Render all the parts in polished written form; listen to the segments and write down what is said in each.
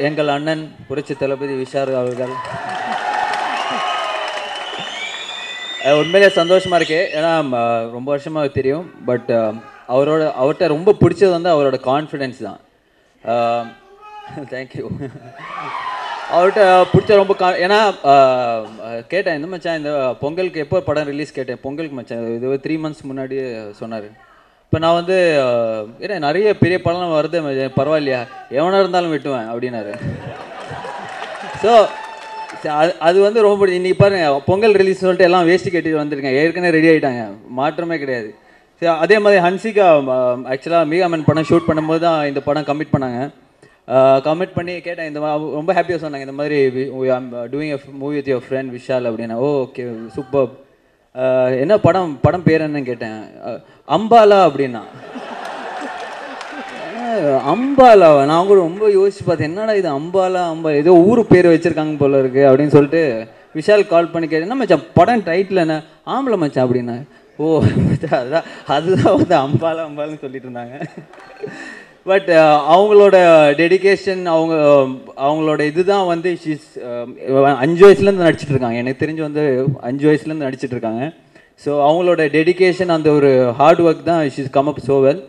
எங்கள் அண்ணன் புரட்சி தளபதி விஷால் அவர்கள் உண்மையிலே சந்தோஷமாக இருக்கு. ஏன்னா ரொம்ப வருஷமாக தெரியும். பட் அவர்கிட்ட ரொம்ப பிடிச்சது வந்து அவரோட கான்ஃபிடென்ஸ் தான். தேங்க்யூ. அவர்கிட்ட பிடிச்ச ரொம்ப ஏன்னா கேட்டேன், இந்த மச்சான் இந்த பொங்கலுக்கு எப்போ படம் ரிலீஸ் கேட்டேன். பொங்கலுக்கு மச்சான் இது 3 months முன்னாடியே சொன்னார். இப்போ நான் வந்து ஏன்னா நிறைய பெரிய படம் வருது, பரவாயில்லையா எவனாக இருந்தாலும் வெட்டுவேன் அப்படின்னாரு. ஸோ அது வந்து ரொம்ப பிடிச்சி. இன்றைக்கி பாருங்கள், பொங்கல் ரிலீஸ் சொல்லிட்டு எல்லாம் வேஸ்ட்டு கேட்டு வந்திருக்கேன். ஏற்கனவே ரெடி ஆகிட்டாங்க, மாற்றமே கிடையாது. சரி, அதே மாதிரி ஹன்சிகா ஆக்சுவலாக மீகாமன் படம் ஷூட் பண்ணும்போது தான் இந்த படம் கமிட் பண்ணாங்க. கமிட் பண்ணி கேட்டேன், இந்த ரொம்ப ஹாப்பியாக சொன்னாங்க, இந்த மாதிரி doing a movie with your friend Vishal அப்படின்னா. Okay super. என்ன படம் பேர் என்னன்னு கேட்டேன். அம்பாலா அப்படின்னா. அம்பாலாவா? நான் கூட ரொம்ப யோசிச்சு பார்த்தேன், என்னடா இது அம்பாலா ஏதோ ஊர் பேர் வச்சுருக்காங்க போல இருக்கு அப்படின்னு சொல்லிட்டு விஷால் கால் பண்ணி கேட்டேன், என்ன மச்சான் படம் டைட்டில் என்ன? ஆம்பளை மச்சான் அப்படின்னா. ஓ அதுதான் வந்து அம்பாலான்னு சொல்லிட்டு இருந்தாங்க. பட் அவங்களோட டெடிக்கேஷன், அவங்களோட இதுதான் வந்து 5 வயசுலேருந்து நடிச்சிட்டு இருக்காங்க. எனக்கு தெரிஞ்சு வந்து 5 வயசுலேருந்து நடிச்சிட்டு இருக்காங்க. ஸோ அவங்களோட டெடிக்கேஷன், அந்த ஒரு ஹார்ட் ஒர்க் தான் she's come up so well.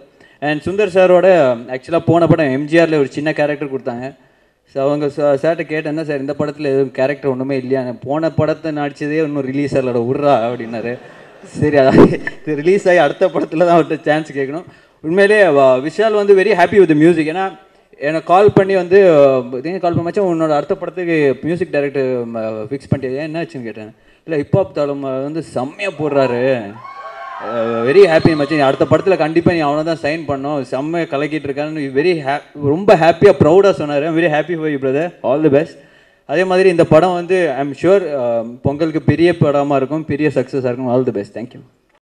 And Sundar சாரோட ஆக்சுவலாக போன படம் எம்ஜிஆரில் ஒரு சின்ன கேரக்டர் கொடுத்தாங்க. ஸோ அவங்க சார்கிட்ட கேட்டேன், சார் இந்த படத்தில் எதுவும் கேரக்டர் ஒன்றுமே இல்லையா? போன படத்தை நடிச்சதே இன்னும் ரிலீஸ் ஆகலோட விட்றா அப்படின்னாரு. சரி, இது ரிலீஸ் ஆகி அடுத்த படத்தில் தான் அவர்கிட்ட சான்ஸ் கேட்கணும். உண்மையிலே விஷால் வந்து வெரி ஹாப்பி வித் மியூசிக். ஏன்னா எனக்கு கால் பண்ணி வந்து கால் பண்ண மச்சான் உன்னோட அடுத்த படத்துக்கு மியூசிக் டைரக்டர் ஃபிக்ஸ் பண்ணிட்டு என்ன ஆச்சுன்னு கேட்டேன். இல்லை ஹிப்ஹாப் தாளம் வந்து செம்மையாக போடுறாரு, வெரி ஹாப்பி மச்சான், அடுத்த படத்தில் கண்டிப்பாக நீ அவனை தான் சைன் பண்ணோம், செம்மையாக கலக்கிட்டு இருக்கான்னு ரொம்ப ஹாப்பியாக ப்ரௌடாக சொன்னார். Very happy for you brother, all the best. அதே மாதிரி இந்த படம் வந்து ஐ எம் ஷுர் பொங்கலுக்கு பெரிய படமாக இருக்கும், பெரிய சக்ஸஸாக இருக்கும். All the best. தேங்க்யூ.